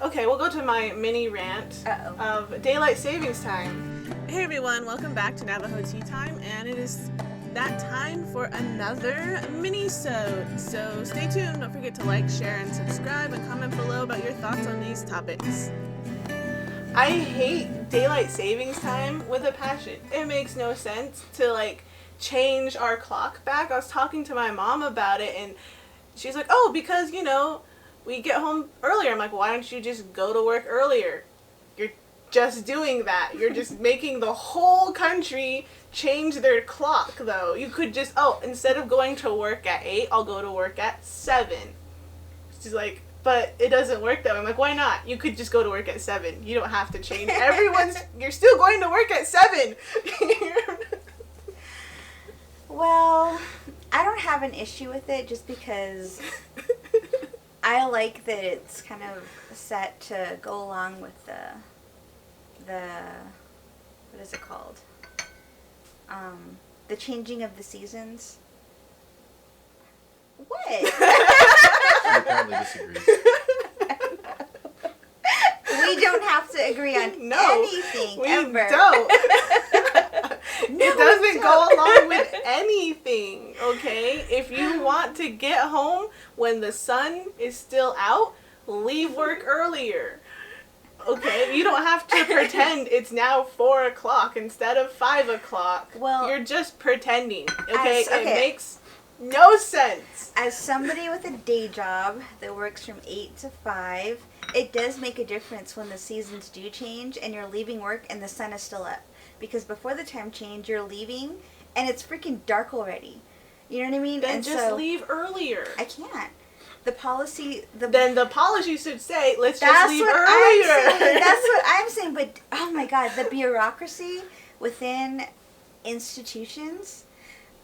Okay, we'll go to my mini rant of daylight savings time. Hey everyone, welcome back to Navajo Tea Time, and it is that time for another Minisode. So stay tuned, don't forget to like, share, and subscribe, and comment below about your thoughts on these topics. I hate daylight savings time with a passion. It makes no sense to change our clock back. I was talking to my mom about it, and she's like, oh, because we get home earlier. I'm like, why don't you just go to work earlier? You're just doing that. You're just making the whole country change their clock, though. You could just, instead of going to work at 8, I'll go to work at 7. She's like, but it doesn't work that way. I'm like, why not? You could just go to work at 7. You don't have to change. You're still going to work at 7. Well, I don't have an issue with it just because I like that it's kind of set to go along with the what is it called? The changing of the seasons. What? She apparently disagrees. We don't have to agree on anything we ever. Don't. It doesn't go along with anything, okay? If you want to get home when the sun is still out, leave work earlier. Okay? You don't have to pretend it's now 4 o'clock instead of 5 o'clock. Well, you're just pretending, okay? Okay. It makes no sense. As somebody with a day job that works from 8 to 5, it does make a difference when the seasons do change and you're leaving work and the sun is still up. Because before the time change, you're leaving and it's freaking dark already. You know what I mean? Then and just leave earlier. I can't. The policy... Then the policy should say, let's just leave earlier. That's what I'm saying. But, oh my God, the bureaucracy within institutions...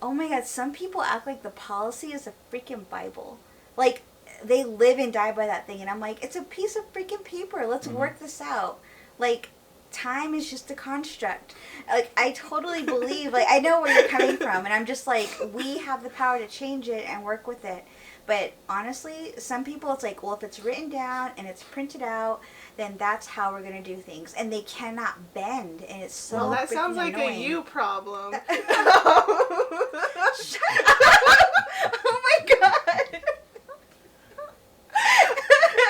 Oh my God, some people act like the policy is a freaking Bible. Like, they live and die by that thing. And I'm like, it's a piece of freaking paper. Let's work this out. Like, time is just a construct. Like, I totally believe, I know where you're coming from. And I'm just like, we have the power to change it and work with it. But honestly, some people, it's like, well, if it's written down and it's printed out, then that's how we're going to do things. And they cannot bend. And it's so well, that sounds like annoying. a you problem. Shut up. Oh my God.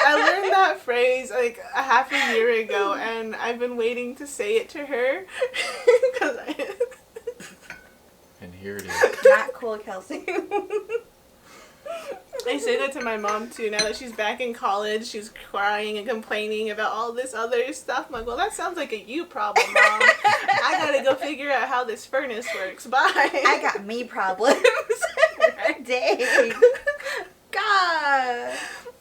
I learned that phrase like a half a year ago, and I've been waiting to say it to her. And here it is. Not cool, Kelsey. I say that to my mom too. Now that she's back in college, she's crying and complaining about all this other stuff. I'm like, well, that sounds like a you problem, Mom. I gotta go figure out how this furnace works. Bye. I got me problems. Dang. God.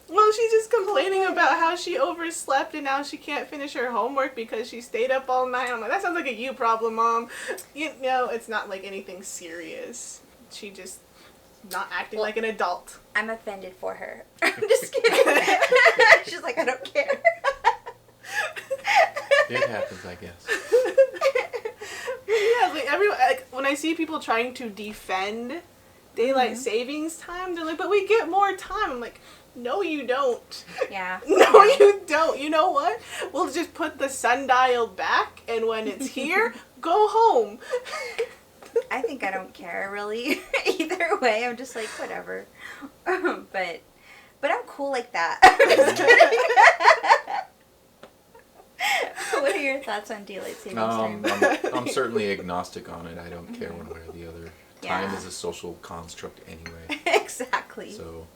Well, she's just complaining about how she overslept and now she can't finish her homework because she stayed up all night. I'm like, that sounds like a you problem, Mom. It's not like anything serious. She just not acting like an adult. I'm offended for her. I'm just kidding. She's like, I don't care. It happens, I guess. Yeah, when I see people trying to defend daylight savings time, they're like, but we get more time. I'm like, no, you don't. Yeah. No, you don't. You know what? We'll just put the sundial back, and when it's here, go home. I think I don't care, really. Either way, I'm just like, whatever. But I'm cool like that. What are your thoughts on daylight savings time? I'm certainly agnostic on it. I don't care one way or the other. Time Yeah. is a social construct anyway. Exactly. So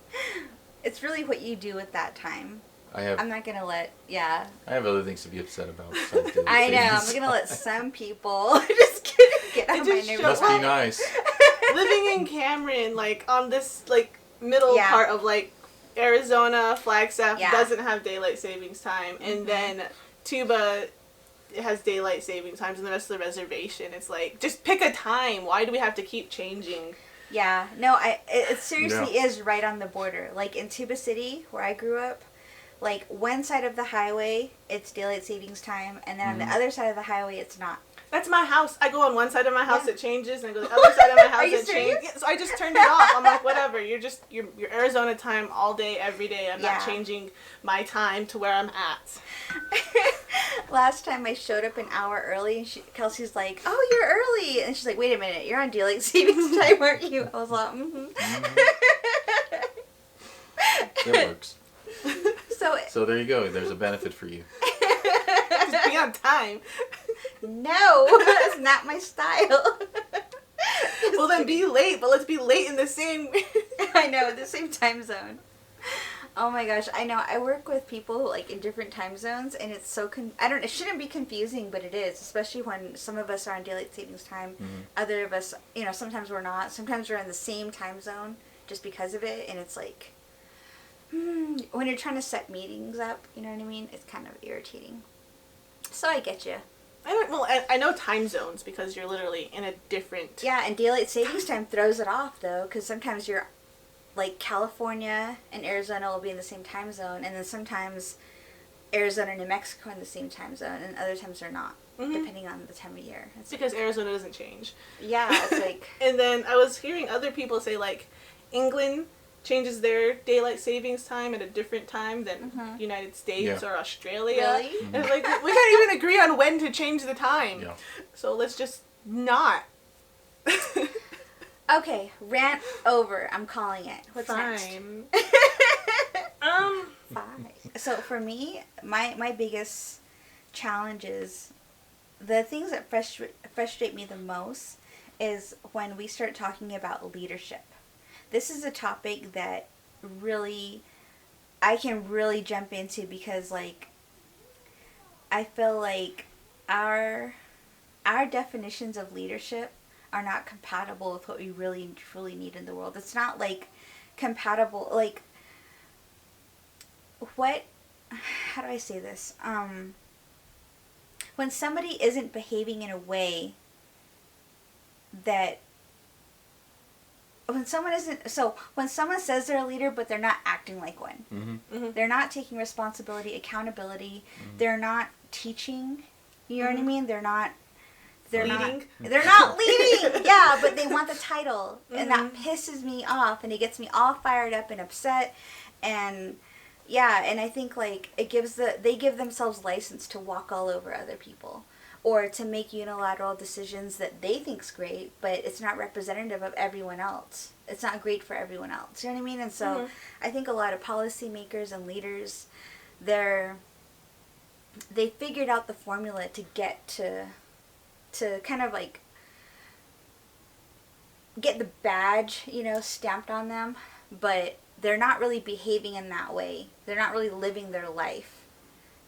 it's really what you do with that time. I'm not going to let, I have other things to be upset about. besides daily I know. I'm savings. going to let some people just get on my just nerves. Must be nice. Living in Cameron, on this, middle part of, Arizona, Flagstaff doesn't have daylight savings time. And then Tuba has daylight savings times, and the rest of the reservation, it's like, just pick a time. Why do we have to keep changing? Yeah. No, it seriously is right on the border. Like, in Tuba City, where I grew up, one side of the highway, it's daylight savings time, and then on the other side of the highway, it's not. That's my house. I go on one side of my house, it changes, and I go the other side of my house, it changes. Yeah, so I just turned it off. I'm like, whatever. You're Arizona time all day, every day. I'm not changing my time to where I'm at. Last time I showed up an hour early, and Kelsey's like, "Oh, you're early," and she's like, "Wait a minute, you're on daylight savings time, aren't you?" I was like, It works. So there you go. There's a benefit for you. Just be on time. No, that's not my style. Well, then be late, but let's be late in the same... I know, the same time zone. Oh my gosh, I know. I work with people like in different time zones, and it's so it shouldn't be confusing, but it is, especially when some of us are on daylight savings time. Other of us, sometimes we're not. Sometimes we're in the same time zone just because of it, and it's like, when you're trying to set meetings up, you know what I mean? It's kind of irritating. So I get you. I know time zones because you're literally in a different... Yeah, and daylight savings time throws it off, though, because sometimes you're, like, California and Arizona will be in the same time zone, and then sometimes Arizona and New Mexico in the same time zone, and other times they're not, depending on the time of year. It's because Arizona doesn't change. Yeah, it's like... And then I was hearing other people say, like, England changes their daylight savings time at a different time than United States or Australia. Really? And like, we can't even agree on when to change the time. Yeah. So let's just not. Okay, rant over. I'm calling it. What's Fine. next? Fine. So for me, my biggest challenges, the things that frustrate me the most is when we start talking about leadership. This is a topic that I can really jump into because, like, I feel like our definitions of leadership are not compatible with what we really and truly need in the world. It's not, like, compatible, like, how do I say this? When somebody isn't behaving in a way that... When someone says they're a leader, but they're not acting like one. They're not taking responsibility, accountability. They're not teaching. You know what I mean? They're not leading. Yeah, but they want the title, and that pisses me off, and it gets me all fired up and upset, and yeah, and I think like they give themselves license to walk all over other people. Or to make unilateral decisions that they think's great, but it's not representative of everyone else. It's not great for everyone else. You know what I mean? And so I think a lot of policymakers and leaders, they figured out the formula to get to kind of like get the badge, stamped on them, but they're not really behaving in that way. They're not really living their life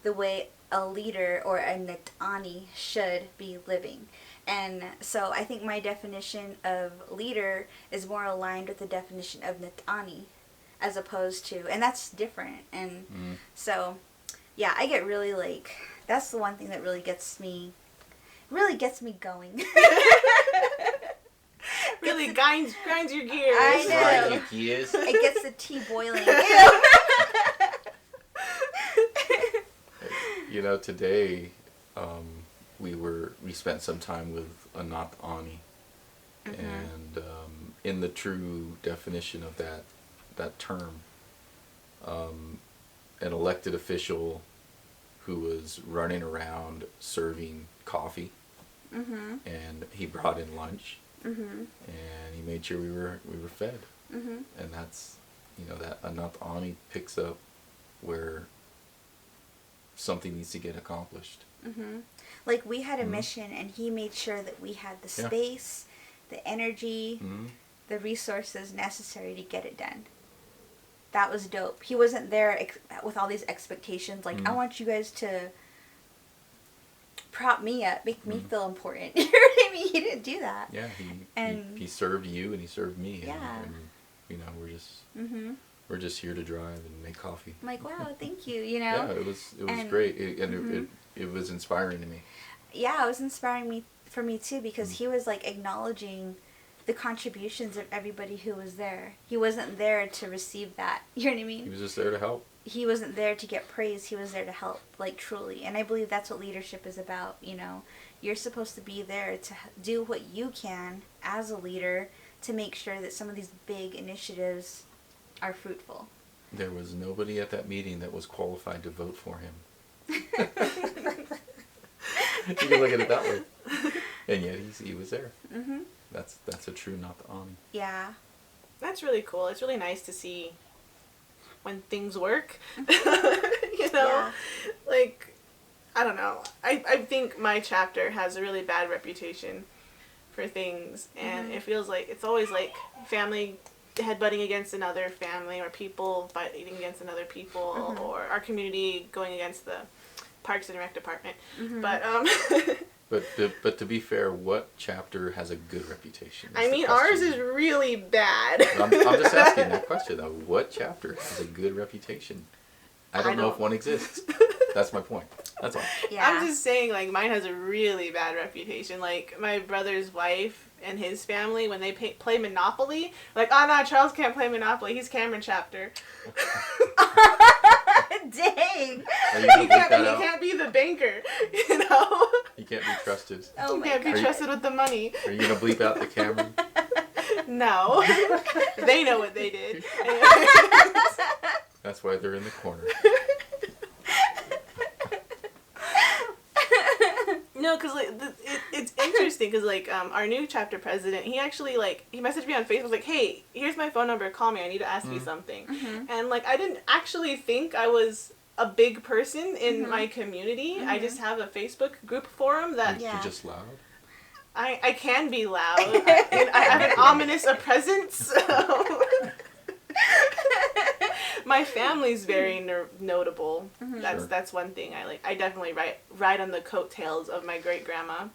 the way a leader or a Natani should be living. And so I think my definition of leader is more aligned with the definition of Natani as opposed to, and that's different. And so, yeah, I get really like, that's the one thing that really gets me going. Really grinds your gears. I know. Like gears. It gets the tea boiling. Today, we spent some time with a Nath Ani, and in the true definition of that term, an elected official who was running around serving coffee, and he brought in lunch, and he made sure we were fed, and that's that a Nath Ani picks up where something needs to get accomplished. Like we had a mission, and he made sure that we had the space, the energy, the resources necessary to get it done. That was dope. He wasn't there with all these expectations, like, I want you guys to prop me up, make me feel important. You know what I mean? He didn't do that. Yeah, he served you and he served me. Yeah. And we're just we're just here to drive and make coffee. I'm like, wow, thank you. Yeah, it was great, it was inspiring to me. Yeah, it was inspiring for me too, because he was like acknowledging the contributions of everybody who was there. He wasn't there to receive that. You know what I mean? He was just there to help. he wasn't there to get praise. He was there to help, like, truly. And I believe that's what leadership is about, you know. You're supposed to be there to do what you can as a leader to make sure that some of these big initiatives are fruitful. There was nobody at that meeting that was qualified to vote for him. You can look at it that way. And yet he was there. Mm-hmm. That's a true not the Ani. Yeah. That's really cool. It's really nice to see when things work. You know? Yeah. Like, I don't know. I think my chapter has a really bad reputation for things. And it feels like it's always like family headbutting against another family, or people fighting against another people, or our community going against the Parks and Rec department. But to be fair, what chapter has a good reputation? I mean, ours is really bad. I'm just asking that question though. What chapter has a good reputation? I don't know if one exists. That's my point. That's all. Yeah. I'm just saying, like, mine has a really bad reputation. Like, my brother's wife and his family, when they play Monopoly, like, oh no, Charles can't play Monopoly. He's Cameron chapter. Dang. He can't be the banker, you know? He can't be trusted. Oh he can't be trusted with the money. Are you going to bleep out the Cameron? No. They know what they did. That's why they're in the corner. No, because like, it's interesting because like our new chapter president, he actually like he messaged me on Facebook like, hey, here's my phone number, call me, I need to ask you something. And like I didn't actually think I was a big person in my community. I just have a Facebook group forum that You're just loud. I can be loud. I have an ominous presence. So. My family's very notable. That's one thing I like. I definitely ride on the coattails of my great grandma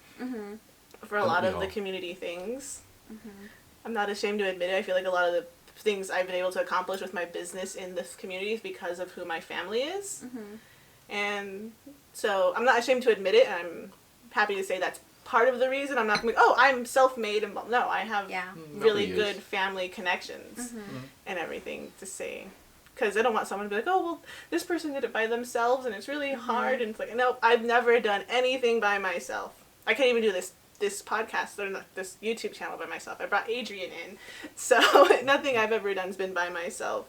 for a lot of the community things. I'm not ashamed to admit it. I feel like a lot of the things I've been able to accomplish with my business in this community is because of who my family is. And so I'm not ashamed to admit it, and I'm happy to say that's part of the reason. I'm not going to be, oh, I'm self-made. And no, I have really good family connections and everything to say. Because I don't want someone to be like, oh, well, this person did it by themselves, and it's really hard. And it's like, no, I've never done anything by myself. I can't even do this podcast or this YouTube channel by myself. I brought Adrian in. So nothing I've ever done has been by myself.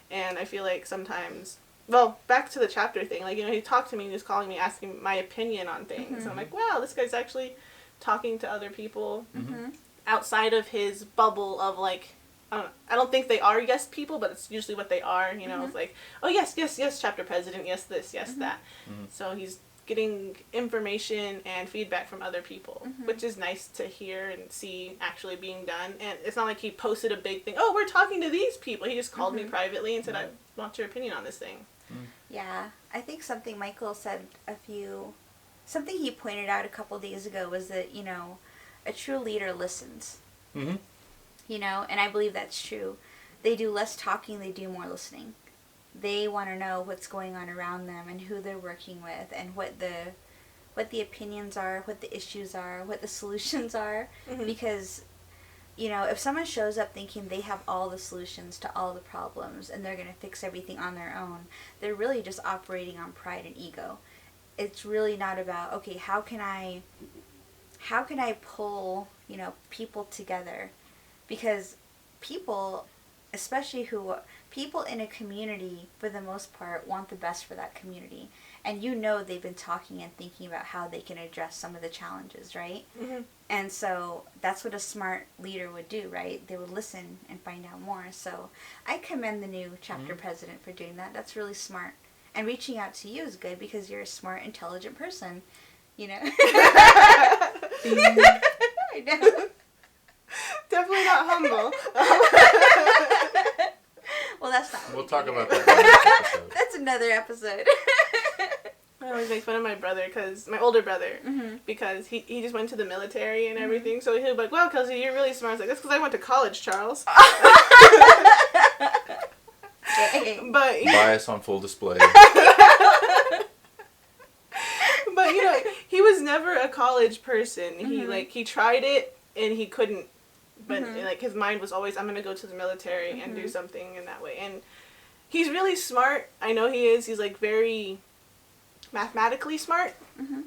And I feel like sometimes, well, back to the chapter thing, like, you know, he talked to me and he was calling me, asking my opinion on things. And I'm like, wow, this guy's actually talking to other people outside of his bubble of, like, I don't think they are yes people, but it's usually what they are, you know. It's like, oh, yes, chapter president, yes this, yes that. So he's getting information and feedback from other people, which is nice to hear and see actually being done. And it's not like he posted a big thing, oh, we're talking to these people. He just called me privately and said, I want your opinion on this thing. Yeah, I think something Michael said something he pointed out a couple days ago was that, you know, a true leader listens. You know, and I believe that's true. They do less talking, they do more listening. They want to know what's going on around them and who they're working with and what the opinions are, what the issues are, what the solutions are. Because, you know, if someone shows up thinking they have all the solutions to all the problems and they're going to fix everything on their own, they're really just operating on pride and ego. It's really not about, okay, how can I pull, you know, people together? Because people, especially people in a community, for the most part, want the best for that community. And you know they've been talking and thinking about how they can address some of the challenges, right? And so that's what a smart leader would do, right? They would listen and find out more. So I commend the new chapter president for doing that. That's really smart. And reaching out to you is good because you're a smart, intelligent person, you know? I know. Definitely not humble. Well, that's not. We'll talk about that. That's another episode. I always make fun of my brother, my older brother, because he just went to the military and everything. So he'll be like, "Well, Kelsey, you're really smart." I was like, "That's because I went to college, Charles." But bias on full display. But you know, he was never a college person. He tried it and he couldn't. But like his mind was always, I'm gonna go to the military and do something in that way. And he's really smart. I know he is. He's like very mathematically smart. Mm-hmm.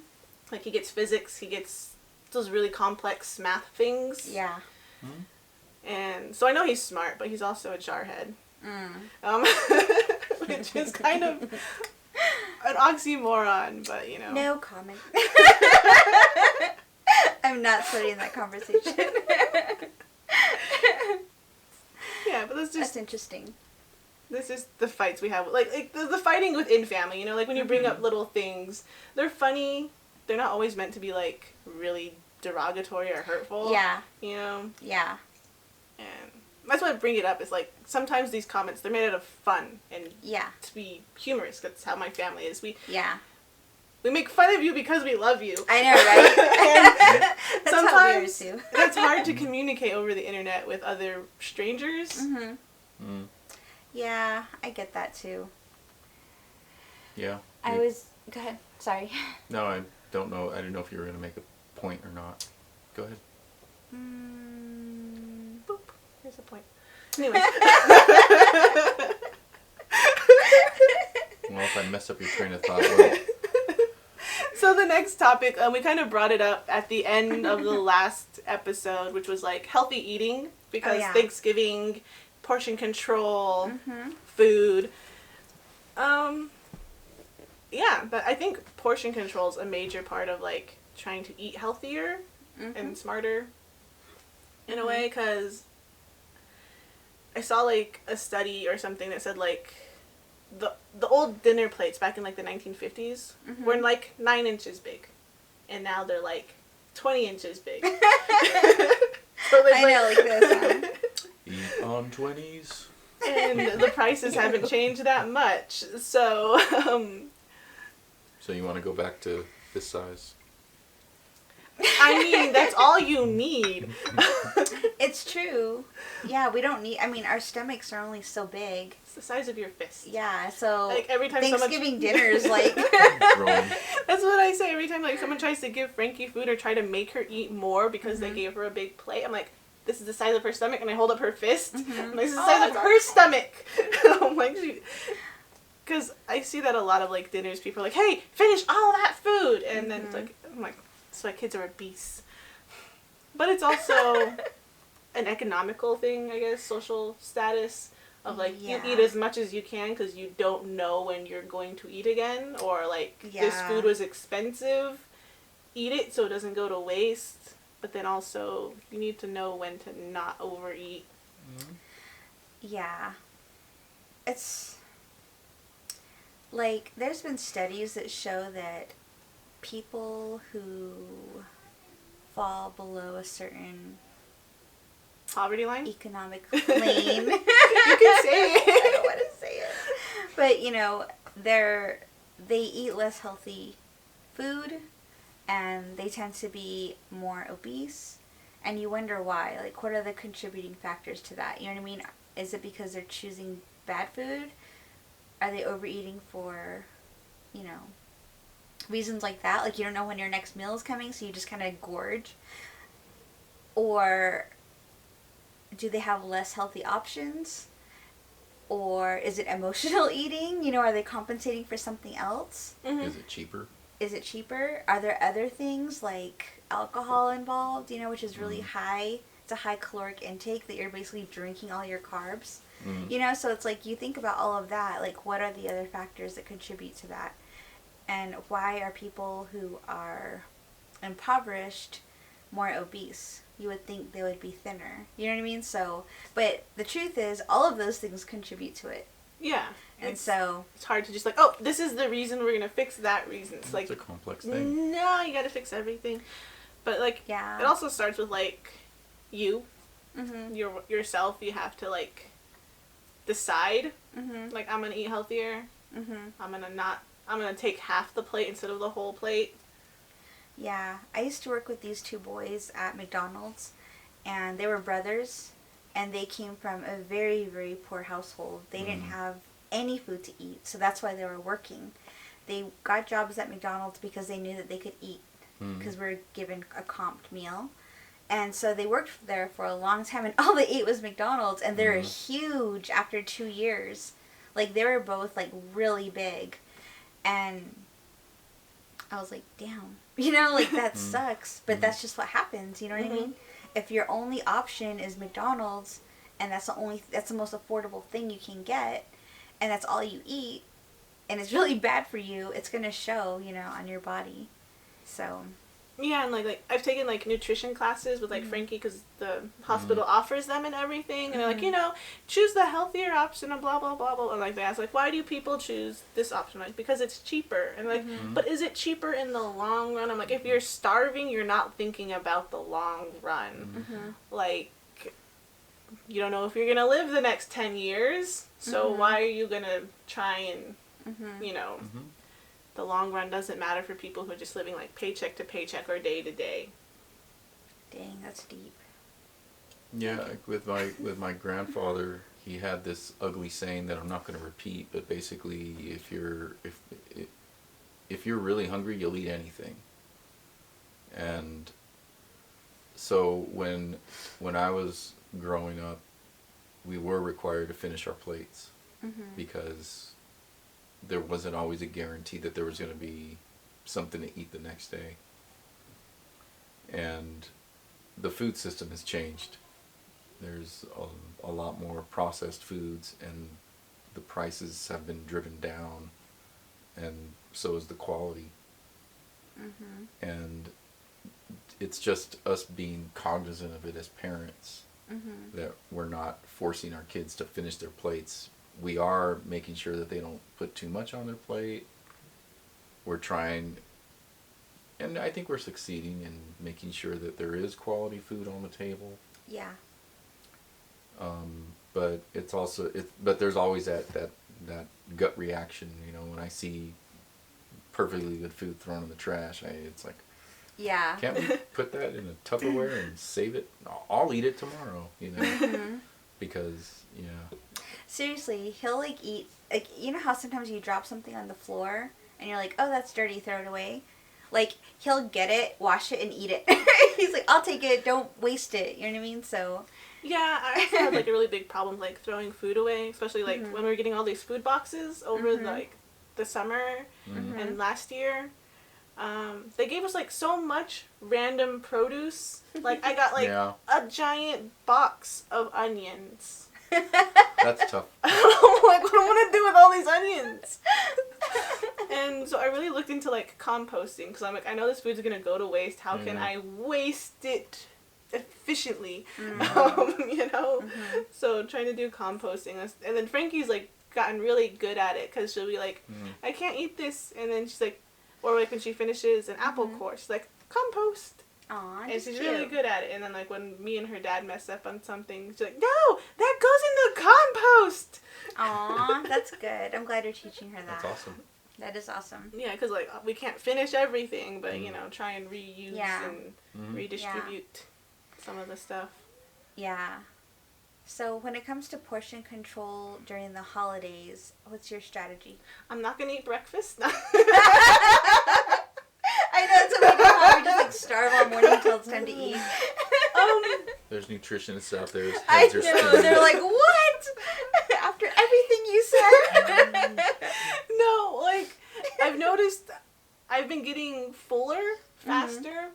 Like he gets physics. He gets those really complex math things. Yeah. Mm-hmm. And so I know he's smart, but he's also a jarhead. Which is kind of an oxymoron, but you know. No comment. I'm not starting that conversation. Yeah, but that's interesting. This is the fights we have, like the fighting within family. You know, like when you bring up little things, they're funny. They're not always meant to be like really derogatory or hurtful. Yeah. You know. Yeah. And that's why I bring it up. Is like sometimes these comments they're made out of fun and to be humorous. That's how my family is. We make fun of you because we love you. I know, right? And sometimes it's hard to communicate over the internet with other strangers. Mm-hmm. Mm. Yeah, I get that too. Yeah. Go ahead. Sorry. No, I don't know. I didn't know if you were going to make a point or not. Go ahead. Boop. Here's a point. Anyways. Well, if I mess up your train of thought, well. So the next topic, we kind of brought it up at the end of the last episode, which was like healthy eating, because Thanksgiving, portion control, food. Yeah, but I think portion control is a major part of like trying to eat healthier and smarter in a way, because I saw like a study or something that said like the old dinner plates back in like the 1950s were like 9 inches big, and now they're like 20 inches big. So I know, like this. Huh? Eat on 20s. And the prices haven't changed that much, so. So you want to go back to this size? I mean, that's all you need. It's true. Yeah, we don't need. I mean, our stomachs are only so big. It's the size of your fist. Yeah, so like every time Thanksgiving dinner is like. That's what I say every time. Like someone tries to give Frankie food or try to make her eat more because they gave her a big plate. I'm like, this is the size of her stomach, and I hold up her fist. I'm like, this is the size of her stomach. I'm like, because I see that a lot of like dinners. People are like, hey, finish all that food, and then it's like, I'm like. So my kids are obese. But it's also an economical thing, I guess, social status of like you eat as much as you can because you don't know when you're going to eat again, or like this food was expensive, eat it so it doesn't go to waste. But then also you need to know when to not overeat. Yeah. It's like there's been studies that show that people who fall below a certain poverty line, economic plane. You can say it. I don't want to say it, but you know, they eat less healthy food, and they tend to be more obese. And you wonder why. Like, what are the contributing factors to that? You know what I mean? Is it because they're choosing bad food? Are they overeating for, you know, reasons like that? Like you don't know when your next meal is coming, so you just kind of gorge? Or do they have less healthy options? Or is it emotional eating? You know, are they compensating for something else? Is it cheaper? Are there other things like alcohol involved, you know, which is really high? It's a high caloric intake that you're basically drinking all your carbs. You know, so it's like you think about all of that, like what are the other factors that contribute to that? And why are people who are impoverished more obese? You would think they would be thinner. You know what I mean? So, but the truth is, all of those things contribit to it. Yeah. And so it's hard to just like, oh, this is the reason we're gonna fix that reason. It's like a complex thing. No, you gotta fix everything. But like, it also starts with like you, yourself. You have to like decide. Like, I'm gonna eat healthier. I'm gonna take half the plate instead of the whole plate. Yeah, I used to work with these two boys at McDonald's, and they were brothers, and they came from a very, very poor household. They didn't have any food to eat, so that's why they were working. They got jobs at McDonald's because they knew that they could eat, because we were given a comped meal. And so they worked there for a long time, and all they ate was McDonald's, and they're huge after 2 years. Like, they were both, like, really big. And I was like, damn. You know, like, that sucks. But that's just what happens, you know what I mean? If your only option is McDonald's, and that's the most affordable thing you can get, and that's all you eat, and it's really bad for you, it's going to show, you know, on your body. So... Yeah, and like I've taken like nutrition classes with like Frankie because the hospital offers them and everything, and they're like, you know, choose the healthier option and blah blah blah blah. And like they ask like, why do people choose this option? Like, because it's cheaper. And like, but is it cheaper in the long run? I'm like, if you're starving, you're not thinking about the long run. Like, you don't know if you're gonna live the next 10 years, so why are you gonna try and you know. The long run doesn't matter for people who are just living like paycheck to paycheck or day to day. Dang, that's deep. Yeah, like with my grandfather, he had this ugly saying that I'm not going to repeat, but basically, if you're really hungry, you'll eat anything. And so when I was growing up, we were required to finish our plates because there wasn't always a guarantee that there was going to be something to eat the next day. And the food system has changed. There's a lot more processed foods, and the prices have been driven down, and so is the quality. And it's just us being cognizant of it as parents, that we're not forcing our kids to finish their plates. We are making sure that they don't put too much on their plate. We're trying, and I think we're succeeding in making sure that there is quality food on the table. Yeah. But it's also, but there's always that gut reaction, you know, when I see perfectly good food thrown in the trash. It's like, yeah. Can't we put that in a Tupperware and save it? I'll eat it tomorrow, you know, because, yeah. Seriously, he'll like eat, like, you know how sometimes you drop something on the floor and you're like, oh, that's dirty, throw it away? Like, he'll get it, wash it, and eat it. He's like, I'll take it, don't waste it, you know what I mean? So... Yeah, I also had like a really big problem like throwing food away, especially like when we were getting all these food boxes over the summer and last year. They gave us like so much random produce. Like I got like a giant box of onions. That's tough. I'm like, what do I want to do with all these onions? And so I really looked into like composting because I'm like, I know this food's gonna go to waste. How can I waste it efficiently? You know. So trying to do composting, and then Frankie's like gotten really good at it because she'll be like, I can't eat this, and then she's like, or like when she finishes an apple core, she's like, compost. Aww, and she's really good at it. And then like when me and her dad mess up on something, she's like, no, that goes in the compost. Aw, that's good. I'm glad you're teaching her that. That's awesome. That is awesome. Yeah, because like we can't finish everything, but you know, try and reuse and redistribute some of the stuff. Yeah. So when it comes to portion control during the holidays, what's your strategy? I'm not gonna eat breakfast. I know, it's what we do now. We just like starve all morning until it's time to eat. There's nutritionists out there. I know. They're like, what? After everything you said. No, like I've noticed I've been getting fuller faster.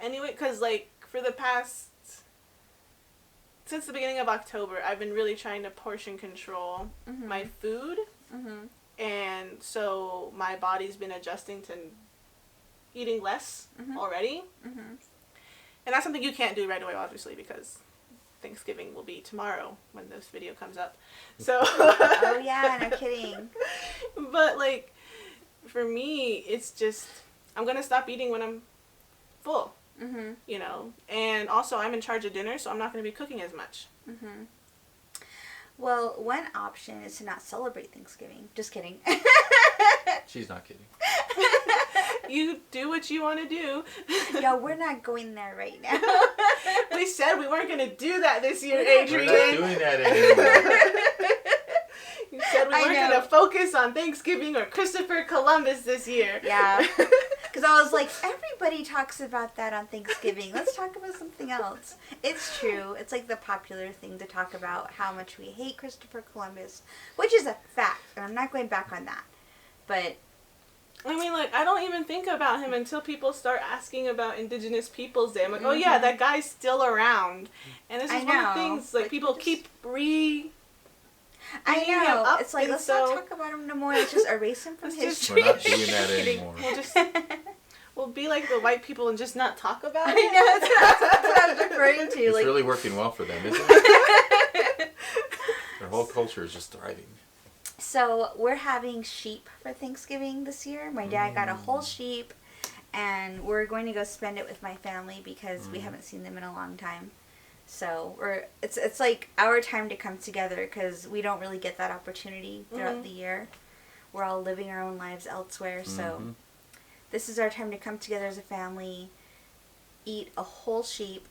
Anyway, because like for the past, since the beginning of October, I've been really trying to portion control my food. And so my body's been adjusting to eating less already. And that's something you can't do right away, obviously, because Thanksgiving will be tomorrow when this video comes up. So. Oh yeah, no kidding. But like, for me, it's just, I'm gonna stop eating when I'm full. You know, and also I'm in charge of dinner, so I'm not gonna be cooking as much. Well, one option is to not celebrate Thanksgiving. Just kidding. She's not kidding. You do what you want to do. Yeah, we're not going there right now. We said we weren't going to do that this year, Adrian. We're not doing that anymore. You said we weren't going to focus on Thanksgiving or Christopher Columbus this year. Yeah. Because I was like, everybody talks about that on Thanksgiving. Let's talk about something else. It's true. It's like the popular thing to talk about how much we hate Christopher Columbus, which is a fact, and I'm not going back on that. But I mean, like, I don't even think about him until people start asking about Indigenous Peoples Day. I'm like, oh yeah, that guy's still around. And this is one of the things, like, people keep I know. Up, it's like, let's not talk about him no more. Let's just erase him from history. We're not doing that anymore. We'll be like the white people and just not talk about it. I know, that's what I was referring to. It's like, really working well for them, isn't it? Their whole culture is just thriving. So we're having sheep for Thanksgiving this year. My dad got a whole sheep, and we're going to go spend it with my family because we haven't seen them in a long time. So it's like our time to come together because we don't really get that opportunity throughout the year. We're all living our own lives elsewhere, so this is our time to come together as a family, eat a whole sheep.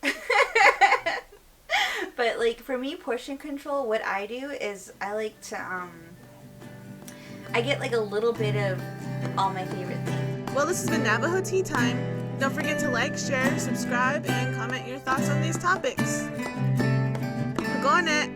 But like for me, portion control, what I do is I like to I get like a little bit of all my favorite things. Well, this has been Navajo Tea Time. Don't forget to like, share, subscribe, and comment your thoughts on these topics. We're going it.